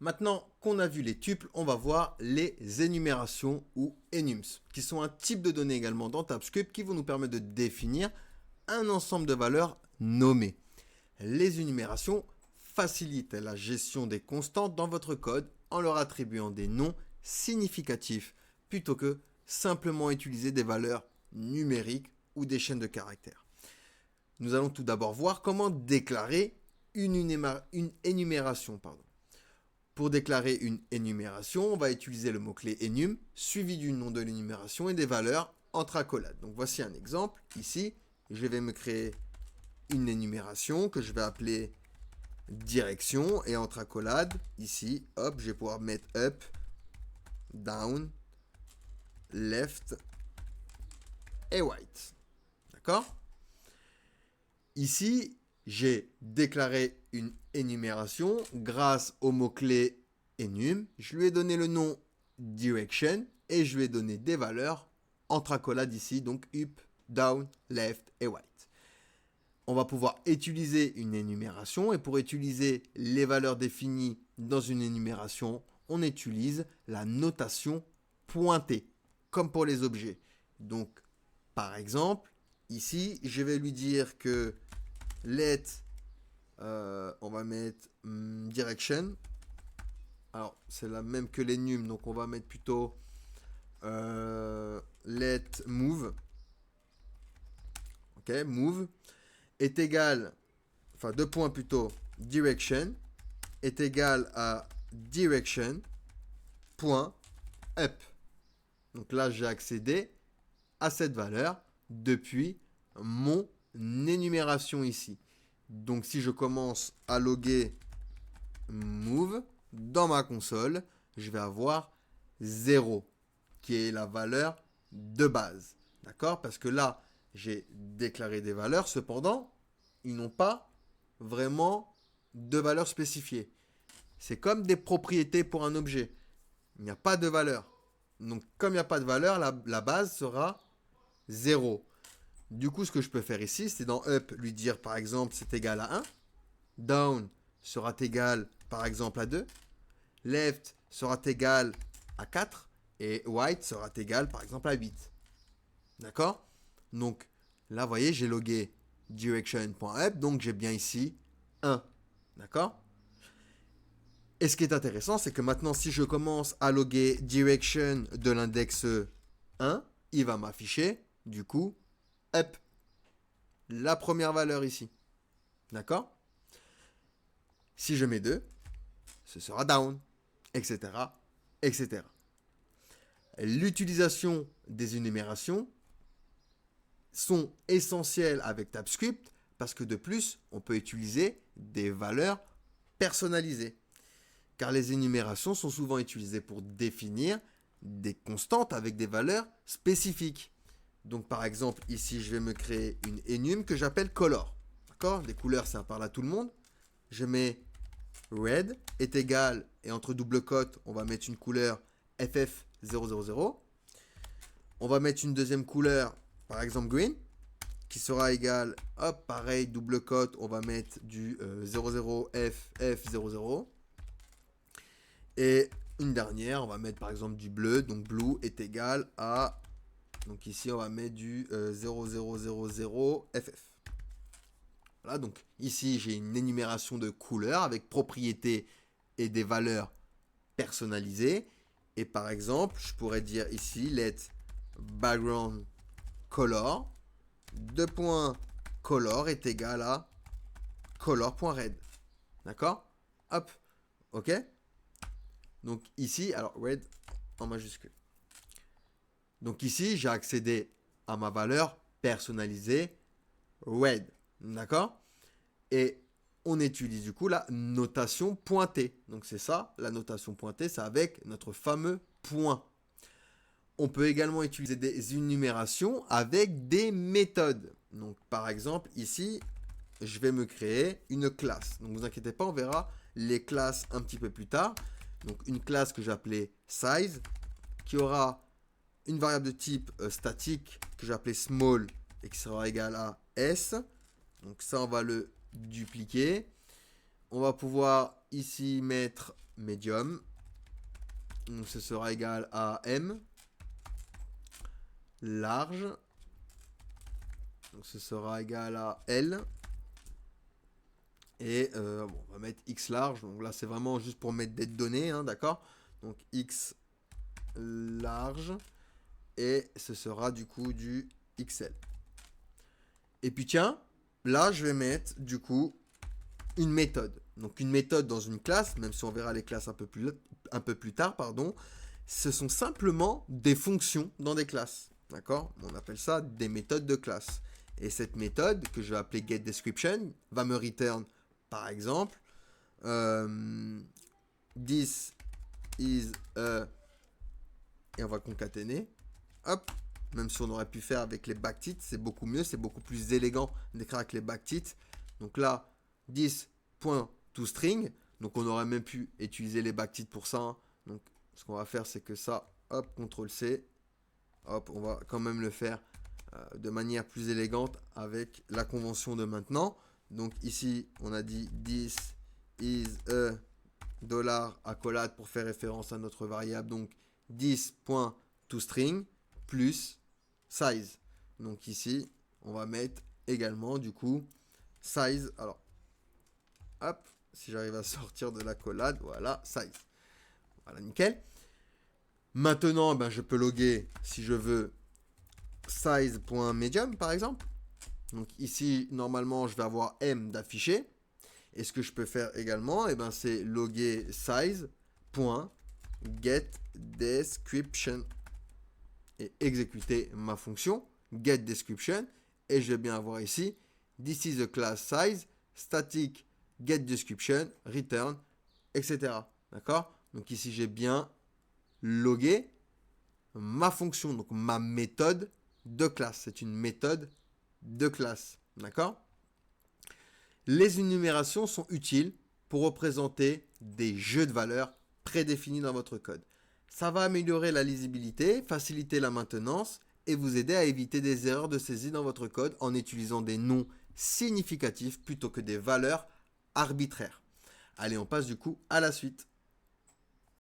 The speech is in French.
Maintenant qu'on a vu les tuples, on va voir les énumérations ou enums, qui sont un type de données également dans TypeScript qui vont nous permettre de définir un ensemble de valeurs nommées. Les énumérations facilitent la gestion des constantes dans votre code en leur attribuant des noms significatifs plutôt que simplement utiliser des valeurs numériques ou des chaînes de caractères. Nous allons tout d'abord voir comment déclarer une énumération. Pour déclarer une énumération, on va utiliser le mot-clé enum suivi du nom de l'énumération et des valeurs entre accolades. Donc voici un exemple. Ici, je vais me créer une énumération que je vais appeler direction et entre accolades, ici, hop, je vais pouvoir mettre up, down, left et right. D'accord? Ici, j'ai déclaré une énumération grâce au mot-clé enum. Je lui ai donné le nom direction et je lui ai donné des valeurs entre accolades ici, donc up, down, left et right. On va pouvoir utiliser une énumération et pour utiliser les valeurs définies dans une énumération, on utilise la notation pointée, comme pour les objets. Donc, par exemple, ici, je vais lui dire que let, on va mettre direction. Alors, c'est la même que l'enum, donc on va mettre plutôt let move. Ok, move est égal, enfin deux points plutôt, direction est égal à direction point up. Donc là, j'ai accédé à cette valeur depuis mon énumération ici. Donc si je commence à loguer move dans ma console, je vais avoir 0, qui est la valeur de base. D'accord? Parce que là, j'ai déclaré des valeurs, cependant, ils n'ont pas vraiment de valeur spécifiée. C'est comme des propriétés pour un objet. Il n'y a pas de valeur. Donc, comme il n'y a pas de valeur, la base sera 0. Du coup, ce que je peux faire ici, c'est dans up, lui dire par exemple c'est égal à 1. Down sera égal par exemple à 2. Left sera égal à 4. Et right sera égal par exemple à 8. D'accord? Donc, là, vous voyez, j'ai logué direction.up, donc j'ai bien ici 1. D'accord? Et ce qui est intéressant, c'est que maintenant, si je commence à loguer direction de l'index 1, il va m'afficher, du coup, up, la première valeur ici. D'accord? Si je mets 2, ce sera down, etc., etc. L'utilisation des énumérations sont essentielles avec TypeScript parce que de plus, on peut utiliser des valeurs personnalisées. Car les énumérations sont souvent utilisées pour définir des constantes avec des valeurs spécifiques. Donc par exemple, ici, je vais me créer une enum que j'appelle color. D'accord? Les couleurs, ça parle à tout le monde. Je mets red est égal, et entre double cotes, on va mettre une couleur FF000. On va mettre une deuxième couleur, par exemple green, qui sera égal, hop, pareil, double cote, on va mettre du 00FF00. Et une dernière, on va mettre par exemple du bleu, donc blue est égal à, donc ici on va mettre du 0000FF. Voilà, donc ici j'ai une énumération de couleurs avec propriétés et des valeurs personnalisées. Et par exemple, je pourrais dire ici let background color, color est égal à color.red. D'accord? Hop, ok? Donc ici, alors red en majuscule. Donc ici, j'ai accédé à ma valeur personnalisée red. D'accord? Et on utilise du coup la notation pointée. Donc c'est ça, la notation pointée, c'est avec notre fameux point. On peut également utiliser des énumérations avec des méthodes. Donc par exemple, ici, je vais me créer une classe. Donc ne vous inquiétez pas, on verra les classes un petit peu plus tard. Donc une classe que j'ai appelée size, qui aura une variable de type statique que j'ai appelée small et qui sera égale à s. Donc ça, on va le dupliquer. On va pouvoir ici mettre medium. Donc ce sera égal à M. Large. Donc ce sera égal à L. Et bon, on va mettre X large. Donc là, c'est vraiment juste pour mettre des données, hein, d'accord? Donc X large. Et ce sera du coup du XL. Et puis tiens, là, je vais mettre du coup une méthode. Donc une méthode dans une classe, même si on verra les classes un peu plus tard, pardon, ce sont simplement des fonctions dans des classes. D'accord? On appelle ça des méthodes de classe. Et cette méthode, que je vais appeler getDescription, va me return, par exemple, this is a... Et on va concaténer. Hop. Même si on aurait pu faire avec les backtits, c'est beaucoup mieux, c'est beaucoup plus élégant d'écrire avec les backtits. Donc là, this.toString. Donc on aurait même pu utiliser les backtits pour ça. Hein. Donc ce qu'on va faire, c'est que ça, hop, CTRL-C. Hop, on va quand même le faire de manière plus élégante avec la convention de maintenant. Donc ici, on a dit this is a dollar accolade pour faire référence à notre variable. Donc this.toString plus size. Donc ici, on va mettre également du coup size. Alors, hop, si j'arrive à sortir de l'accolade, voilà, size. Voilà, nickel. Maintenant, ben, je peux loguer, si je veux, size.medium, par exemple. Donc ici, normalement, je vais avoir M d'affiché. Et ce que je peux faire également, ben, c'est loguer size.getDescription. Et exécuter ma fonction getDescription. Et je vais bien avoir ici, this is a class size, static getDescription, return, etc. D'accord? Donc ici, j'ai bien loguer ma fonction, donc ma méthode de classe. C'est une méthode de classe. D'accord? Les énumérations sont utiles pour représenter des jeux de valeurs prédéfinis dans votre code. Ça va améliorer la lisibilité, faciliter la maintenance et vous aider à éviter des erreurs de saisie dans votre code en utilisant des noms significatifs plutôt que des valeurs arbitraires. Allez, on passe du coup à la suite.